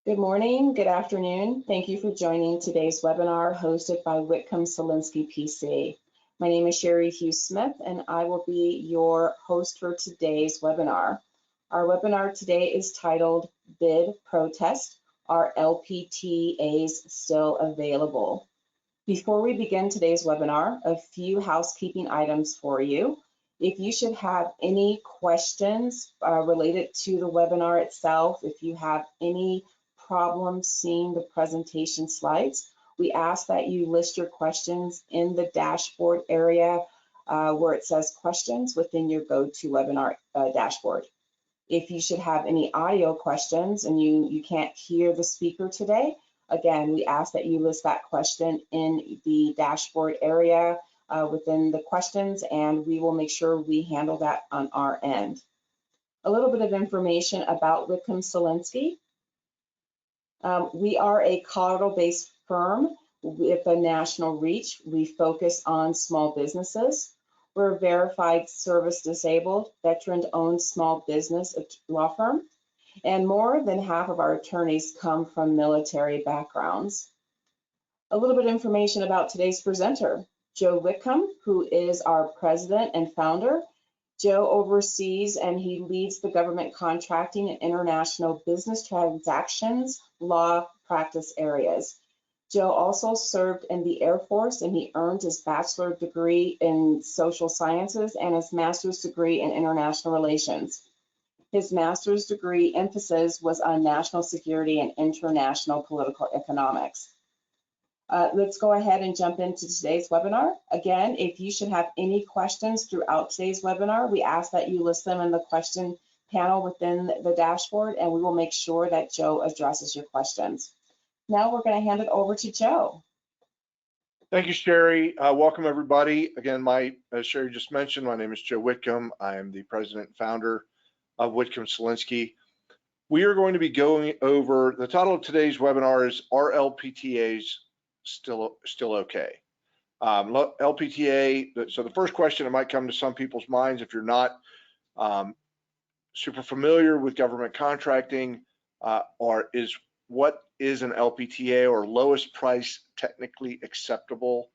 Good morning, good afternoon. Thank you for joining today's webinar hosted by Whitcomb Solinsky PC. My name is Sherry Hughes Smith and I will be your host for today's webinar. Our webinar today is titled Bid Protest, Are LPTAs Still Available? Before we begin today's webinar, a few housekeeping items for you. If you should have any questions related to the webinar itself, if you have any problems seeing the presentation slides, we ask that you list your questions in the dashboard area where it says questions within your GoToWebinar dashboard. If you should have any audio questions and you can't hear the speaker today, again, we ask that you list that question in the dashboard area within the questions, and we will make sure we handle that on our end. A little bit of information about Whitcomb Solinsky. We are a Colorado-based firm with a national reach. We focus on small businesses. We're a verified service disabled, veteran-owned small business law firm, and more than half of our attorneys come from military backgrounds. A little bit of information about today's presenter, Joe Whitcomb, who is our president and founder. Joe oversees and he leads the government contracting and international business transactions law practice areas. Joe also served in the Air Force and he earned his bachelor's degree in social sciences and his master's degree in international relations. His master's degree emphasis was on national security and international political economics. Let's go ahead and jump into today's webinar. Again, if you should have any questions throughout today's webinar, we ask that you list them in the question panel within the dashboard, and we will make sure that Joe addresses your questions. Now we're going to hand it over to Joe. Thank you, Sherry. Welcome, everybody. Again, as Sherry just mentioned, my name is Joe Whitcomb. I am the president and founder of Whitcomb Solinsky. We are going to be going over, the title of today's webinar is, Are LPTAs still okay? LPTA, so the first question that might come to some people's minds, if you're not super familiar with government contracting, is what is an LPTA, or lowest price technically acceptable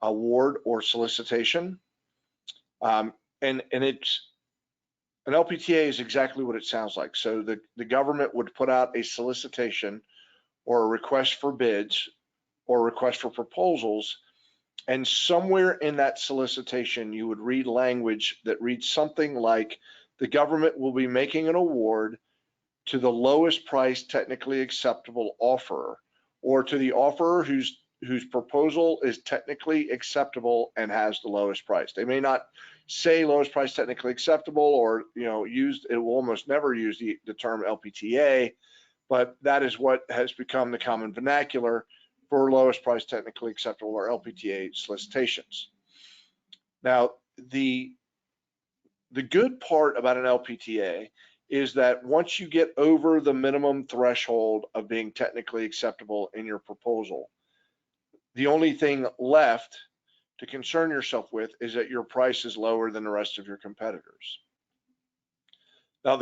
award or solicitation? And it's, an LPTA is exactly what it sounds like. So the government would put out a solicitation or a request for bids or request for proposals, and somewhere in that solicitation you would read language that reads something like, the government will be making an award to the lowest price technically acceptable offerer, or to the offerer whose proposal is technically acceptable and has the lowest price. They may not say lowest price technically acceptable, or it will almost never use the term LPTA, but that is what has become the common vernacular for lowest price technically acceptable, or LPTA solicitations. Now, the good part about an LPTA is that once you get over the minimum threshold of being technically acceptable in your proposal, the only thing left to concern yourself with is that your price is lower than the rest of your competitors. Now,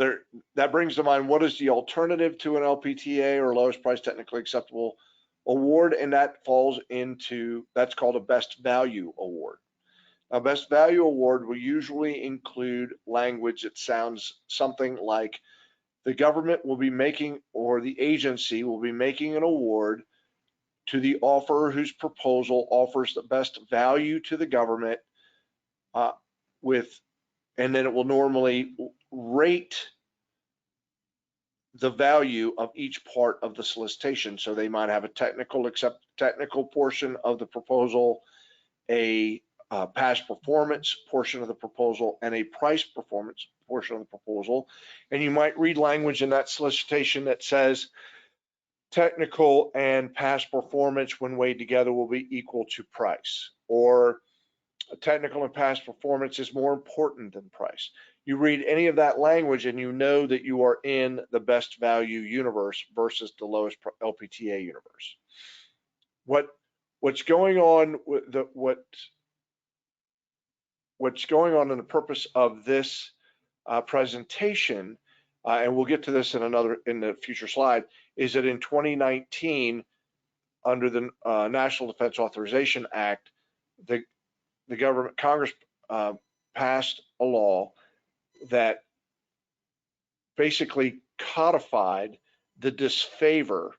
that brings to mind, what is the alternative to an LPTA, or lowest price technically acceptable award? And that falls into, that's called a best value award. A best value award will usually include language that sounds something like, the government will be making, or the agency will be making, an award to the offerer whose proposal offers the best value to the government, and then it will normally rate the value of each part of the solicitation. So they might have a technical portion of the proposal, a past performance portion of the proposal, and a price performance portion of the proposal. And you might read language in that solicitation that says, technical and past performance when weighed together will be equal to price, or technical and past performance is more important than price. You read any of that language and you know that you are in the best value universe versus the lowest LPTA universe. What's going on with what's going on in the purpose of this presentation and we'll get to this in the future slide, is that in 2019, under the National Defense Authorization Act, the Congress passed a law that basically codified the disfavor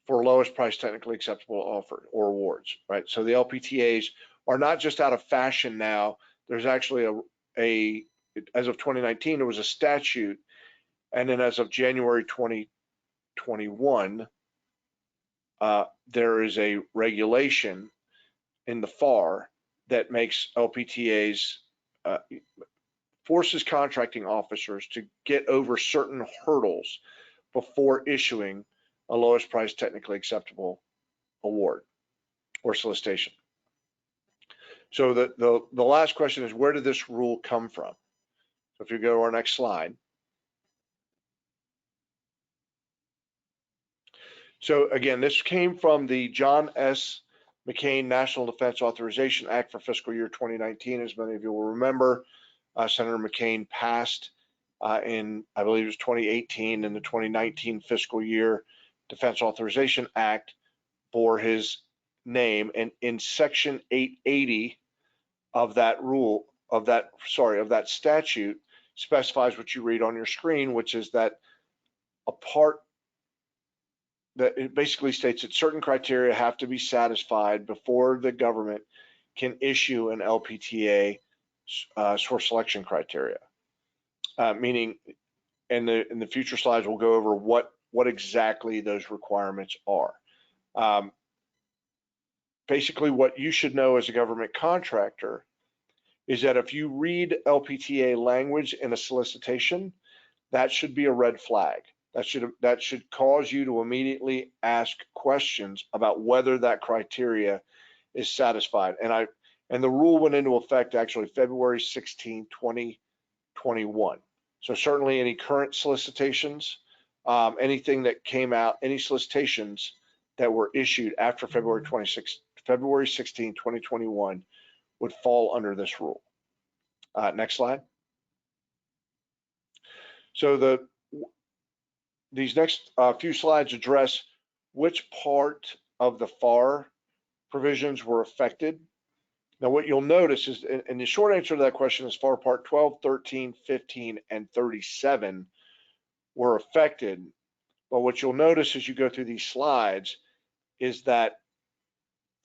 for lowest price technically acceptable offer or awards, right? So the LPTAs are not just out of fashion now. There's actually as of 2019, there was a statute, and then as of January 2021, there is a regulation in the FAR that makes LPTAs, forces contracting officers to get over certain hurdles before issuing a lowest price technically acceptable award or solicitation. So the last question is, where did this rule come from? So if you go to our next slide. So again, this came from the John S. McCain National Defense Authorization Act for fiscal year 2019. As many of you will remember, Senator McCain passed in, I believe it was 2018, in the 2019 fiscal year. Defense Authorization Act bore his name, and in section 880 of that rule, of that statute, specifies what you read on your screen, which is that it basically states that certain criteria have to be satisfied before the government can issue an LPTA source selection criteria. Meaning, in the future slides, we'll go over what exactly those requirements are. Basically, what you should know as a government contractor is that if you read LPTA language in a solicitation, that should be a red flag. That should cause you to immediately ask questions about whether that criteria is satisfied. And the rule went into effect actually February 16, 2021. So certainly any current solicitations, anything that came out, any solicitations that were issued after February 16, 2021 would fall under this rule. Next slide. So these next few slides address which part of the FAR provisions were affected. Now, what you'll notice is, and the short answer to that question is FAR Part 12, 13, 15, and 37 were affected. But what you'll notice as you go through these slides is that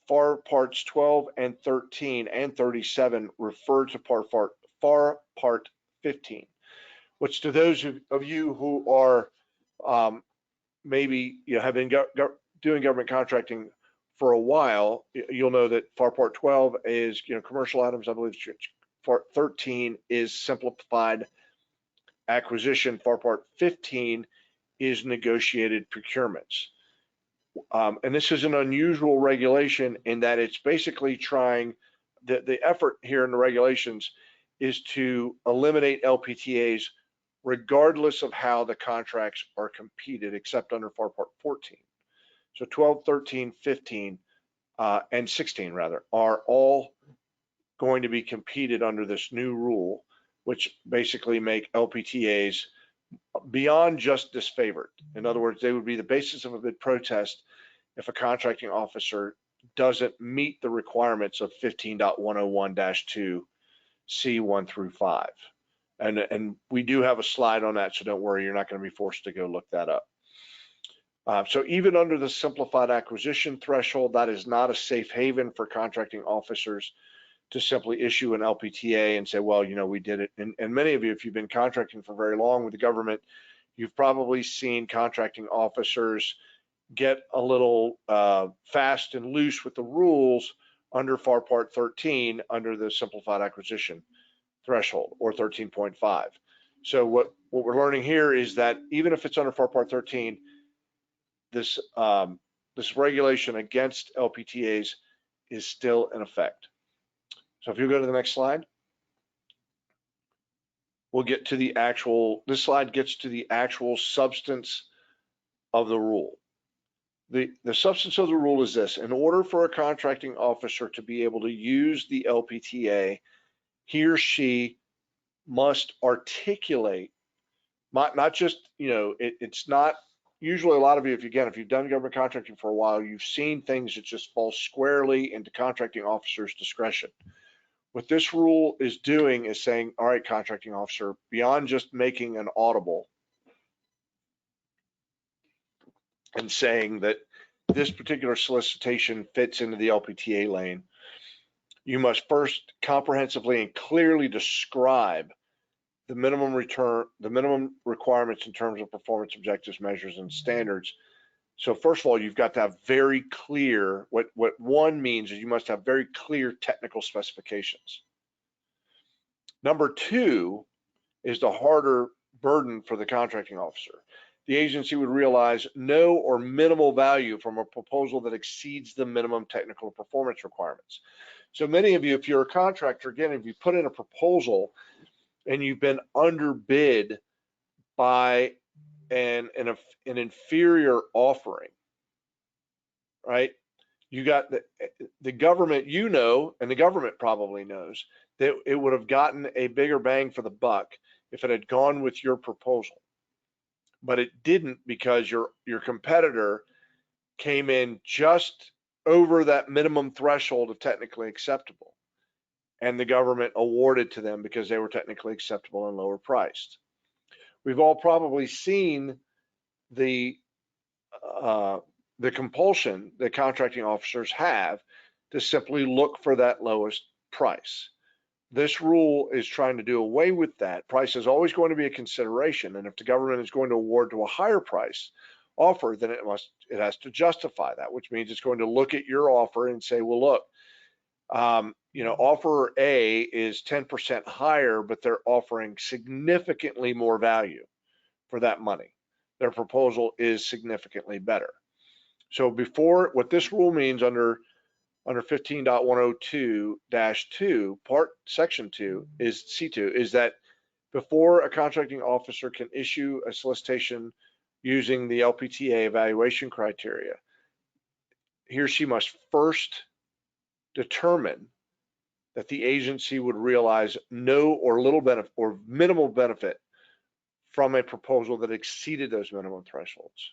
FAR Parts 12 and 13 and 37 refer to FAR Part 15, which to those of you who are maybe have been doing government contracting for a while, you'll know that FAR Part 12 is commercial items. I believe FAR 13 is simplified acquisition. FAR Part 15 is negotiated procurements. And this is an unusual regulation in that it's basically trying, the effort here in the regulations is to eliminate LPTAs regardless of how the contracts are competed, except under FAR Part 14. So 12, 13, 15, and 16 rather are all going to be competed under this new rule, which basically make LPTAs beyond just disfavored. In other words, they would be the basis of a bid protest if a contracting officer doesn't meet the requirements of 15.101-2 C1 through 5. And we do have a slide on that, so don't worry, you're not going to be forced to go look that up. So even under the simplified acquisition threshold, that is not a safe haven for contracting officers to simply issue an LPTA and say, well, we did it. And many of you, if you've been contracting for very long with the government, you've probably seen contracting officers get a little fast and loose with the rules under FAR Part 13 under the simplified acquisition threshold, or 13.5. So what we're learning here is that even if it's under FAR Part 13, this regulation against LPTAs is still in effect. So if you go to the next slide, we'll get to the actual, this slide gets to the actual substance of the rule. The substance of the rule is this: in order for a contracting officer to be able to use the LPTA, he or she must articulate Not just, it's not usually a lot of you, if you've done government contracting for a while, you've seen things that just fall squarely into contracting officers' discretion. What this rule is doing is saying, all right, contracting officer, beyond just making an audible and saying that this particular solicitation fits into the LPTA lane, you must first comprehensively and clearly describe the minimum requirements in terms of performance objectives, measures, and standards. So first of all, you've got to have very clear, what one means is you must have very clear technical specifications. Number two is the harder burden for the contracting officer. The agency would realize no or minimal value from a proposal that exceeds the minimum technical performance requirements. So many of you, if you're a contractor, again, if you put in a proposal and you've been underbid by an inferior offering, right? You got the government, and the government probably knows that it would have gotten a bigger bang for the buck if it had gone with your proposal. But it didn't, because your competitor came in just over that minimum threshold of technically acceptable, and the government awarded to them because they were technically acceptable and lower priced. We've all probably seen the compulsion that contracting officers have to simply look for that lowest price. This rule is trying to do away with that. Price is always going to be a consideration, and if the government is going to award to a higher price offer, then it has to justify that, which means it's going to look at your offer and say, well, look, offer A is 10% higher, but they're offering significantly more value for that money. Their proposal is significantly better. So what this rule means under 15.102-2, section 2 is C2, is that before a contracting officer can issue a solicitation using the LPTA evaluation criteria, he or she must first determine that the agency would realize no or little benefit or minimal benefit from a proposal that exceeded those minimum thresholds.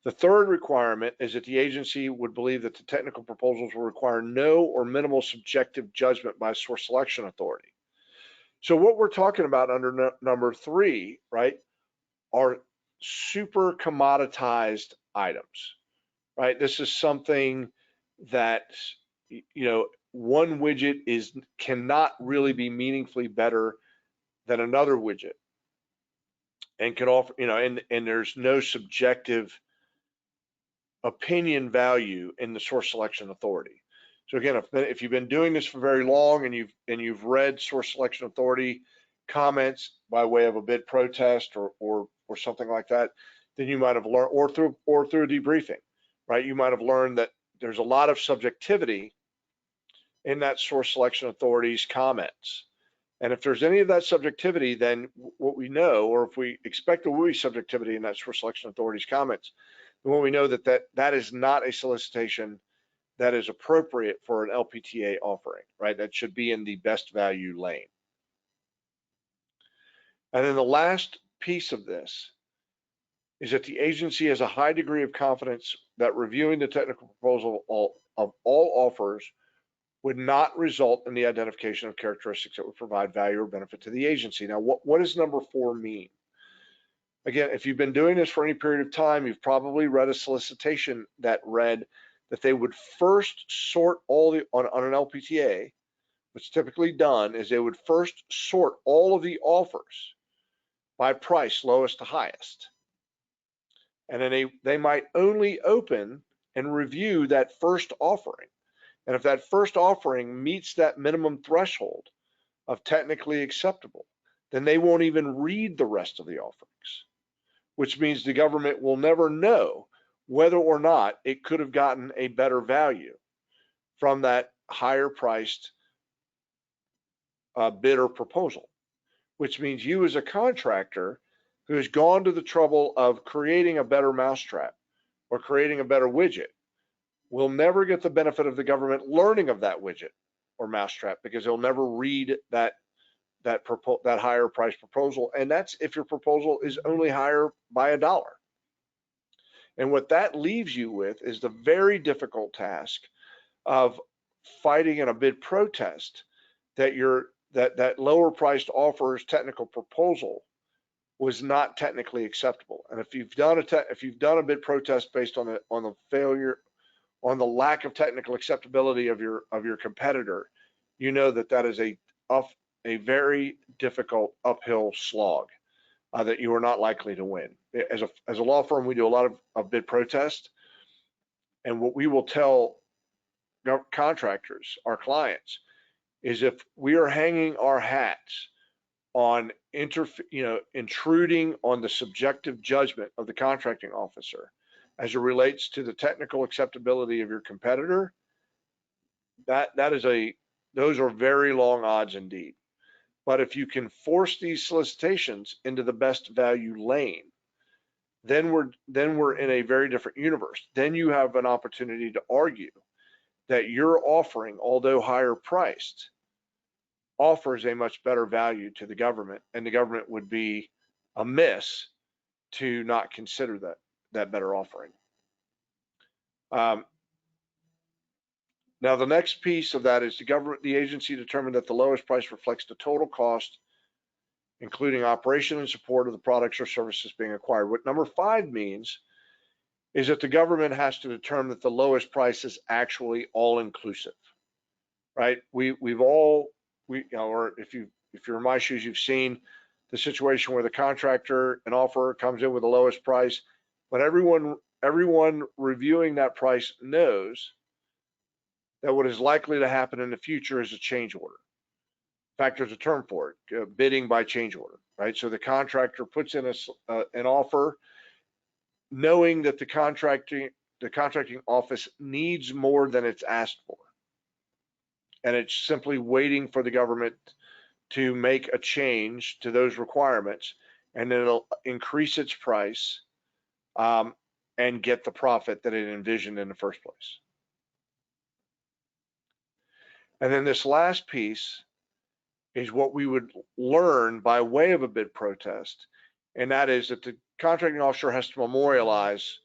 The third requirement is that the agency would believe that the technical proposals will require no or minimal subjective judgment by source selection authority. So what we're talking about under number 3, right, are super commoditized items, right? This is something that, one widget cannot really be meaningfully better than another widget, and can offer, and there's no subjective opinion value in the source selection authority. So again, if you've been doing this for very long and you've read source selection authority comments by way of a bid protest or something like that, then you might have learned, or through debriefing, right? You might have learned that there's a lot of subjectivity in that source selection authority's comments. And if there's any of that subjectivity, then what we know, or if we expect there will be subjectivity in that source selection authority's comments, then what we know that is not a solicitation that is appropriate for an LPTA offering, right? That should be in the best value lane. And then the last piece of this is that the agency has a high degree of confidence that reviewing the technical proposal of all offers would not result in the identification of characteristics that would provide value or benefit to the agency. Now, what does number 4 mean? Again, if you've been doing this for any period of time, you've probably read a solicitation that read that they would first sort on an LPTA. What's typically done is they would first sort all of the offers by price, lowest to highest. And then they might only open and review that first offering. And if that first offering meets that minimum threshold of technically acceptable, then they won't even read the rest of the offerings, which means the government will never know whether or not it could have gotten a better value from that higher priced bid or proposal, which means you as a contractor who has gone to the trouble of creating a better mousetrap or creating a better widget will never get the benefit of the government learning of that widget or mousetrap, because they'll never read that that higher price proposal, and that's if your proposal is only higher by $1. And what that leaves you with is the very difficult task of fighting in a bid protest that that lower priced offer's technical proposal was not technically acceptable. And if you've done a bid protest based on the failure, on the lack of technical acceptability of your competitor, you know that is a very difficult uphill slog that you are not likely to win. As a law firm, we do a lot of bid protests, and what we will tell contractors, our clients, is if we are hanging our hats on intruding on the subjective judgment of the contracting officer as it relates to the technical acceptability of your competitor, those are very long odds indeed. But if you can force these solicitations into the best value lane, then we're in a very different universe. Then you have an opportunity to argue that your offering, although higher priced, offers a much better value to the government, and the government would be amiss to not consider that better offering. Now, the next piece of that is the agency determined that the lowest price reflects the total cost, including operation and support of the products or services being acquired. What number 5 means is that the government has to determine that the lowest price is actually all inclusive, right? Or if you're in my shoes, you've seen the situation where the contractor and offerer comes in with the lowest price, but everyone reviewing that price knows that what is likely to happen in the future is a change order. In fact, there's a term for it, bidding by change order, right? So the contractor puts in an offer knowing that the contracting office needs more than it's asked for. And it's simply waiting for the government to make a change to those requirements, and then it'll increase its price and get the profit that it envisioned in the first place. And then this last piece is what we would learn by way of a bid protest, and that is that the contracting officer has to memorialize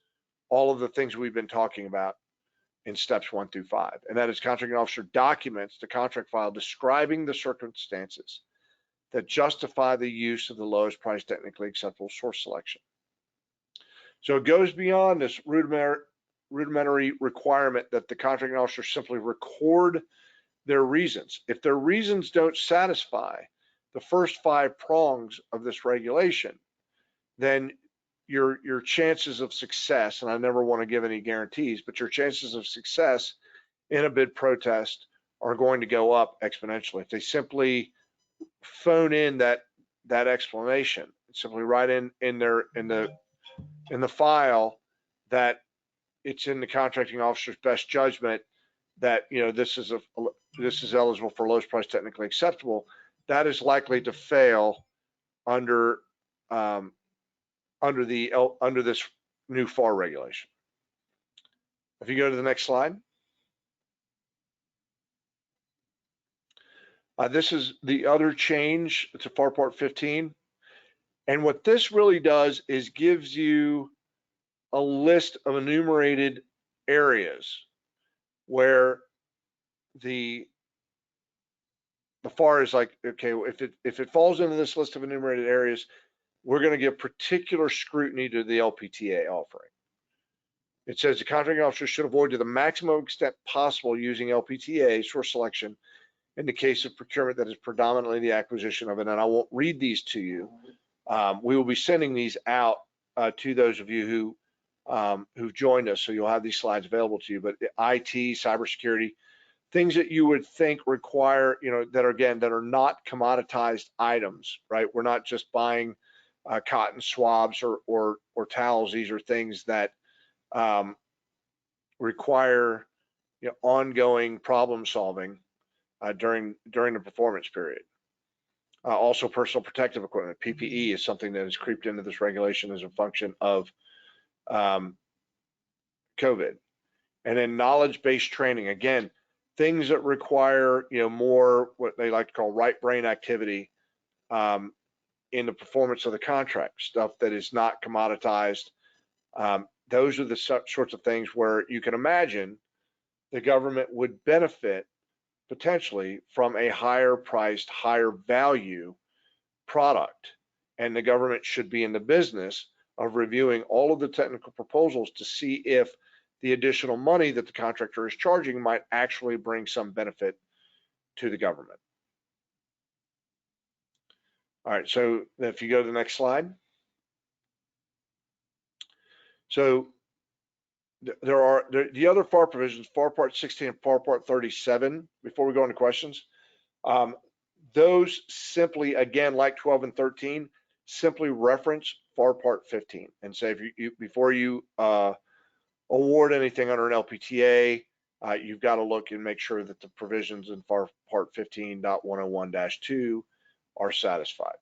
all of the things we've been talking about in steps 1 through 5, and that is contracting officer documents the contract file describing the circumstances that justify the use of the lowest price technically acceptable source selection. So it goes beyond this rudimentary requirement that the contracting officer simply record their reasons. If their reasons don't satisfy the first 5 prongs of this regulation, then your chances of success, and I never want to give any guarantees, but your chances of success in a bid protest are going to go up exponentially. If they simply phone in that explanation, simply write in the file that it's in the contracting officer's best judgment that this is eligible for lowest price technically acceptable, that is likely to fail under this new FAR regulation. If you go to the next slide, this is the other change to FAR Part 15, and what this really does is gives you a list of enumerated areas where the FAR is like, okay, if it falls into this list of enumerated areas, we're going to give particular scrutiny to the LPTA offering. It says the contracting officer should avoid to the maximum extent possible using LPTA source selection in the case of procurement that is predominantly the acquisition of it. And I won't read these to you. We will be sending these out to those of you who've joined us, so you'll have these slides available to you. But IT, cybersecurity, things that you would think require, that are not commoditized items, right? We're not just buying cotton swabs or towels. These are things that require ongoing problem solving during the performance period. Also, personal protective equipment, PPE, is something that has creeped into this regulation as a function of COVID. And then knowledge-based training, again, things that require more what they like to call right brain activity in the performance of the contract, stuff that is not commoditized. Those are the sorts of things where you can imagine the government would benefit potentially from a higher priced, higher value product. And the government should be in the business of reviewing all of the technical proposals to see if the additional money that the contractor is charging might actually bring some benefit to the government. All right, so if you go to the next slide. So there are the other FAR provisions, FAR Part 16 and FAR Part 37, before we go into questions. Those simply, again, like 12 and 13, simply reference FAR Part 15 and say if you before you award anything under an LPTA, you've got to look and make sure that the provisions in FAR Part 15.101-2 are satisfied.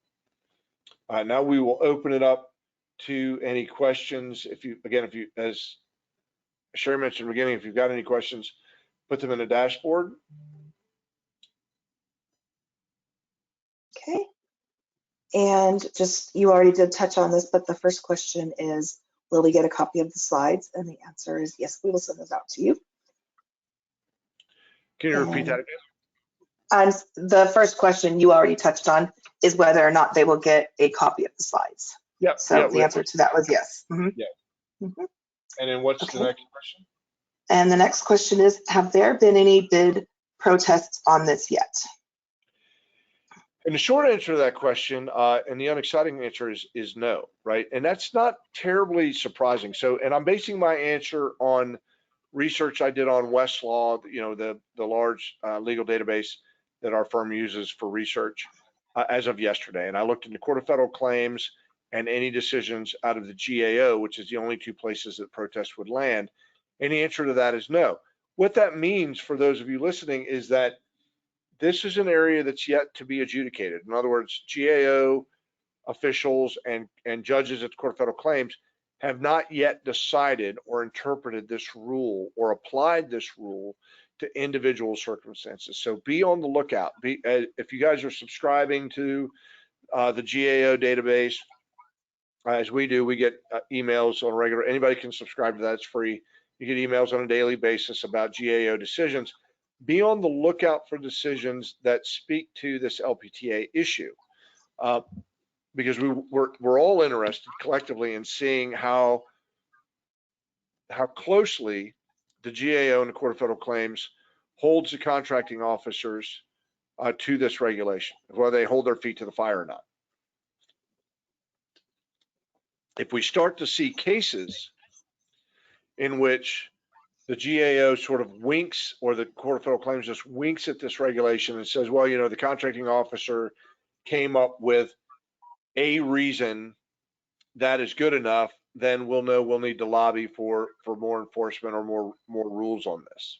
Now we will open it up to any questions. If you, as Sherry mentioned at the beginning, if you've got any questions, put them in the dashboard. Okay. And just, you already did touch on this, but the first question is, will we get a copy of the slides? And the answer is yes, we will send those out to you. Can you repeat that again? And the first question you already touched on is whether or not they will get a copy of the slides. Yep. So the answer to that was yes. Mm-hmm. Yeah. Mm-hmm. And then what's the next question? And the next question is, have there been any bid protests on this yet? And the short answer to that question, and the unexciting answer is no, right? And that's not terribly surprising. So, and I'm basing my answer on research I did on Westlaw, the large legal database that our firm uses for research as of yesterday. And I looked into Court of Federal Claims and any decisions out of the GAO, which is the only two places that protests would land. And the answer to that is no. What that means for those of you listening is that this is an area that's yet to be adjudicated. In other words, GAO officials and judges at the Court of Federal Claims have not yet decided or interpreted this rule or applied this rule to individual circumstances. So be on the lookout. If you guys are subscribing to the GAO database, as we do, we get emails on a regular, anybody can subscribe to that, it's free. You get emails on a daily basis about GAO decisions. Be on the lookout for decisions that speak to this LPTA issue, because we're all interested collectively in seeing how closely the GAO and the Court of Federal Claims holds the contracting officers to this regulation, whether they hold their feet to the fire or not. If we start to see cases in which the GAO sort of winks, or the Court of Federal Claims just winks at this regulation and says, well, the contracting officer came up with a reason that is good enough, then we'll know we'll need to lobby for more enforcement or more rules on this.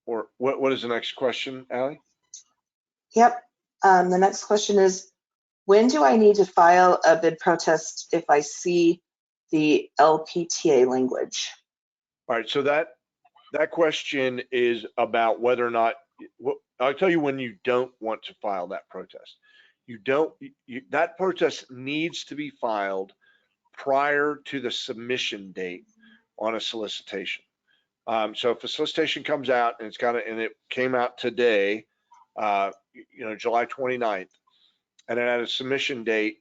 What is the next question, Allie? Yep. The next question is, when do I need to file a bid protest if I see the LPTA language? All right, so that question is about whether or not, I'll tell you when you don't want to file that protest. That protest needs to be filed prior to the submission date on a solicitation. So if a solicitation comes out and it came out today, July 29th, and it had a submission date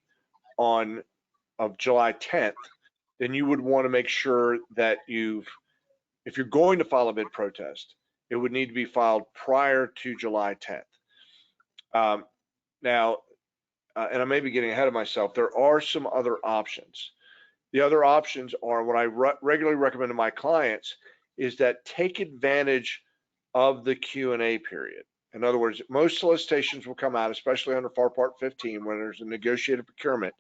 of July 10th, then you would want to make sure that if you're going to file a bid protest, it would need to be filed prior to July 10th. Now, and I may be getting ahead of myself, there are some other options. The other options are, what I regularly recommend to my clients is that take advantage of the Q&A period. In other words, most solicitations will come out, especially under FAR Part 15, when there's a negotiated procurement.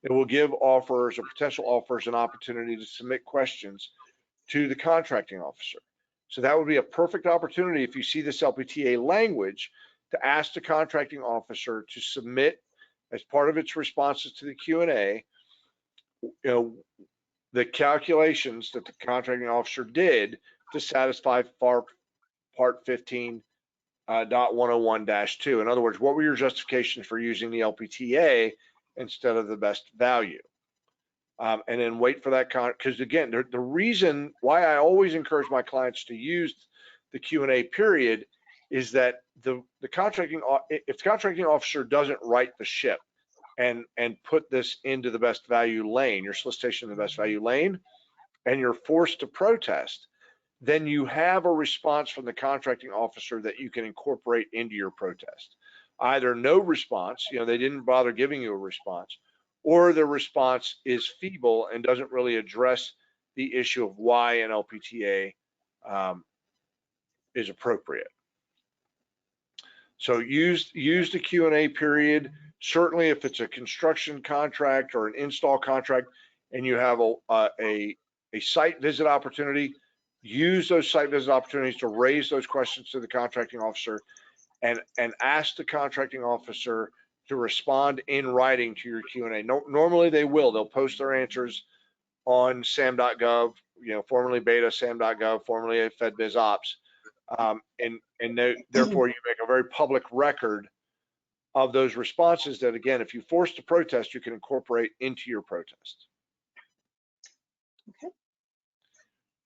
It will give offers or potential offers an opportunity to submit questions to the contracting officer. So that would be a perfect opportunity, if you see this LPTA language, to ask the contracting officer to submit, as part of its responses to the Q&A, the calculations that the contracting officer did to satisfy FAR Part 15 .101-2. In other words, what were your justifications for using the LPTA instead of the best value? And then wait for that because again, the reason why I always encourage my clients to use the Q&A period is that if the contracting officer doesn't right the ship and put this into the best value lane, your solicitation in the best value lane, and you're forced to protest, then you have a response from the contracting officer that you can incorporate into your protest. Either no response, they didn't bother giving you a response, or the response is feeble and doesn't really address the issue of why an LPTA is appropriate. So use the Q&A period. Certainly if it's a construction contract or an install contract and you have a site visit opportunity, use those site visit opportunities to raise those questions to the contracting officer and ask the contracting officer to respond in writing to your Q&A. Normally they will. They'll post their answers on sam.gov, formerly beta sam.gov, formerly FedBizOps. Therefore you make a very public record of those responses that, again, if you force to protest, you can incorporate into your protest.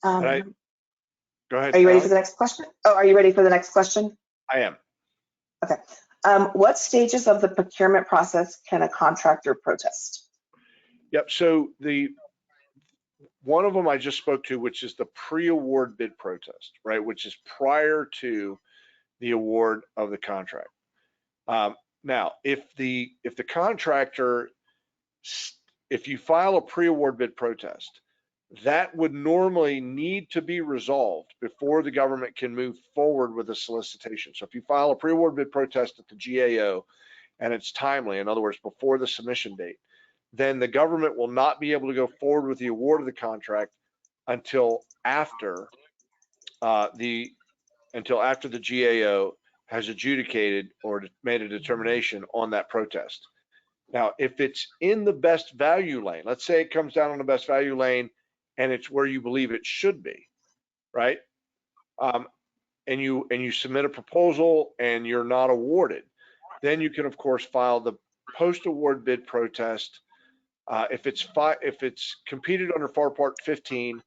Okay. Go ahead. Are you ready for the next question? Oh, are you ready for the next question? I am. Okay. What stages of the procurement process can a contractor protest? Yep. So one of them I just spoke to, which is the pre-award bid protest, right? Which is prior to the award of the contract. Now, if the contractor, if you file a pre-award bid protest, that would normally need to be resolved before the government can move forward with a solicitation. So if you file a pre-award bid protest at the GAO and it's timely, in other words, before the submission date, then the government will not be able to go forward with the award of the contract until after the GAO has adjudicated or made a determination on that protest. Now, if it's in the best value lane, let's say it comes down on the best value lane and it's where you believe it should be, right? And you submit a proposal and you're not awarded, then you can of course file the post-award bid protest. If it's competed under FAR Part 15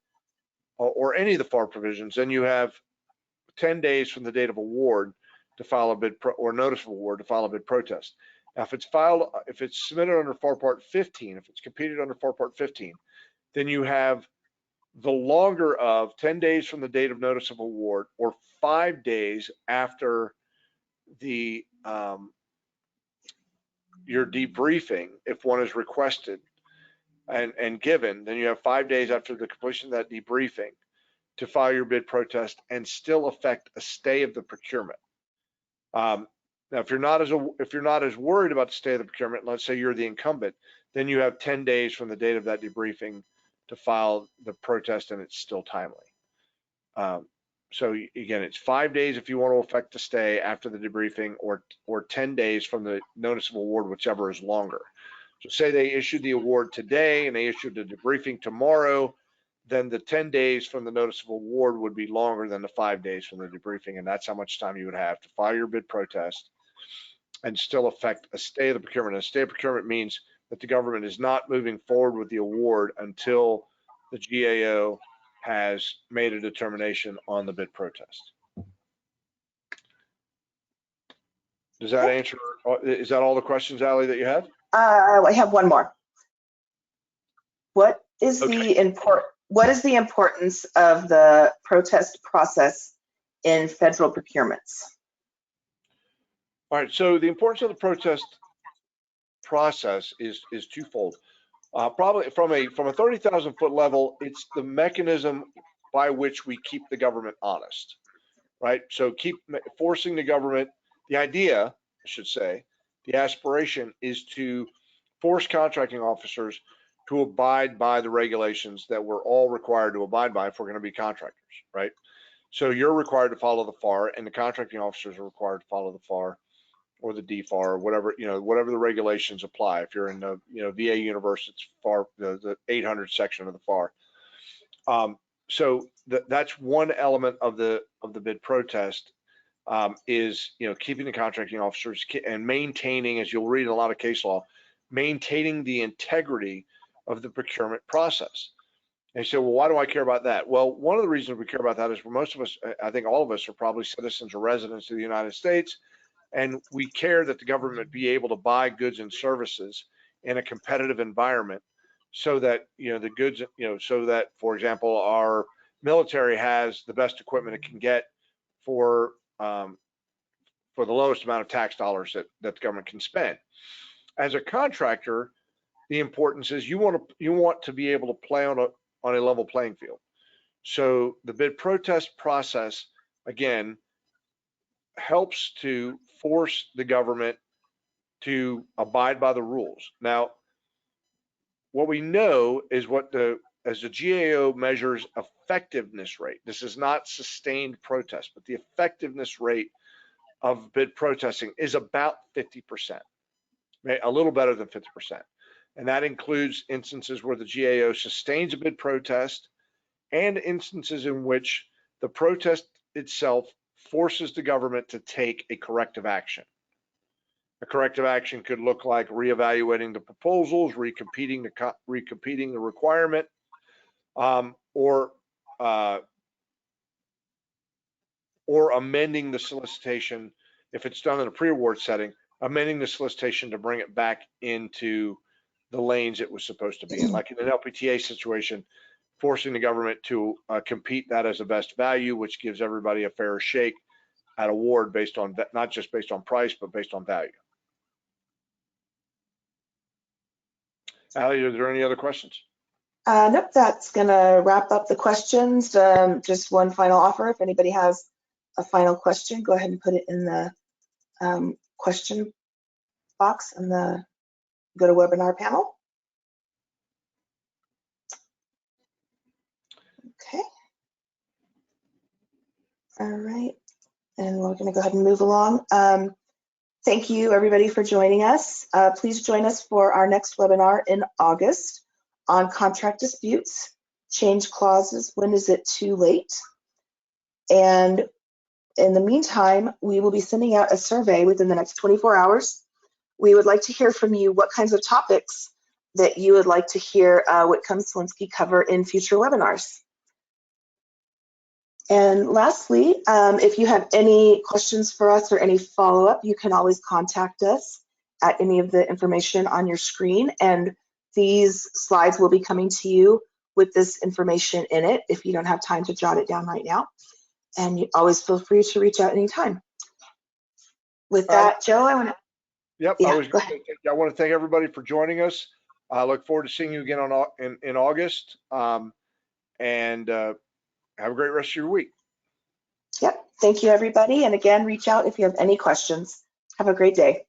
or any of the FAR provisions, then you have 10 days from the date of award to file a bid or notice of award to file a bid protest. Now, if it's submitted under FAR Part 15, if it's competed under FAR Part 15, then you have the longer of 10 days from the date of notice of award or 5 days after the your debriefing, if one is requested and given, then you have 5 days after the completion of that debriefing to file your bid protest and still affect a stay of the procurement. Now, if you're not as worried about the stay of the procurement, let's say you're the incumbent, then you have 10 days from the date of that debriefing to file the protest and it's still timely. So again, it's 5 days if you want to affect the stay after the debriefing or 10 days from the notice of award, whichever is longer. So say they issued the award today and they issued the debriefing tomorrow, then the 10 days from the notice of award would be longer than the 5 days from the debriefing, and that's how much time you would have to file your bid protest and still affect a stay of the procurement. And a stay of procurement means that the government is not moving forward with the award until the GAO has made a determination on the bid protest. Does that answer, is that all the questions, Allie, that you have? I have one more. What is the importance of the protest process in federal procurements? All right, so the importance of the protest process is twofold. Probably from a 30,000-foot level, it's the mechanism by which we keep the government honest, right? So keep forcing the government. The idea, I should say, the aspiration is to force contracting officers to abide by the regulations that we're all required to abide by if we're going to be contractors, right? So you're required to follow the FAR, and the contracting officers are required to follow the FAR or the DFAR or whatever, whatever the regulations apply. If you're in the, VA universe, it's FAR, the 800 section of the FAR. So that's one element of the bid protest. is, keeping the contracting officers and maintaining, as you'll read in a lot of case law, maintaining the integrity of the procurement process. And you say, well, why do I care about that? Well, one of the reasons we care about that is for most of us, I think all of us are probably citizens or residents of the United States, and we care that the government be able to buy goods and services in a competitive environment so that, the goods, so that, for example, our military has the best equipment it can get for the lowest amount of tax dollars that the government can spend. As a contractor, the importance is you want to be able to play on a level playing field. So the bid protest process, again, helps to force the government to abide by the rules. Now, what we know is as the GAO measures effectiveness rate, this is not sustained protest, but the effectiveness rate of bid protesting is about 50%, a little better than 50%. And that includes instances where the GAO sustains a bid protest and instances in which the protest itself forces the government to take a corrective action. A corrective action could look like reevaluating the proposals, recompeting the requirement, or amending the solicitation if it's done in a pre-award setting, amending the solicitation to bring it back into the lanes it was supposed to be in. Like in an LPTA situation, forcing the government to compete that as a best value, which gives everybody a fair shake at award based on that, not just based on price, but based on value. Allie, are there any other questions? Nope, that's gonna wrap up the questions. Just one final offer. If anybody has a final question, go ahead and put it in the question box in the GoToWebinar panel. Okay. All right, and we're gonna go ahead and move along. Thank you everybody for joining us. Please join us for our next webinar in August on contract disputes, change clauses, when is it too late? And in the meantime, we will be sending out a survey within the next 24 hours. We would like to hear from you what kinds of topics that you would like to hear Whitcomb Selinsky cover in future webinars. And lastly, if you have any questions for us or any follow-up, you can always contact us at any of the information on your screen. And these slides will be coming to you with this information in it if you don't have time to jot it down right now. And you always feel free to reach out anytime. With that, Joe, I want to. Yep, yeah, I want to thank everybody for joining us. I look forward to seeing you again in August. Have a great rest of your week. Yep. Thank you, everybody. And again, reach out if you have any questions. Have a great day.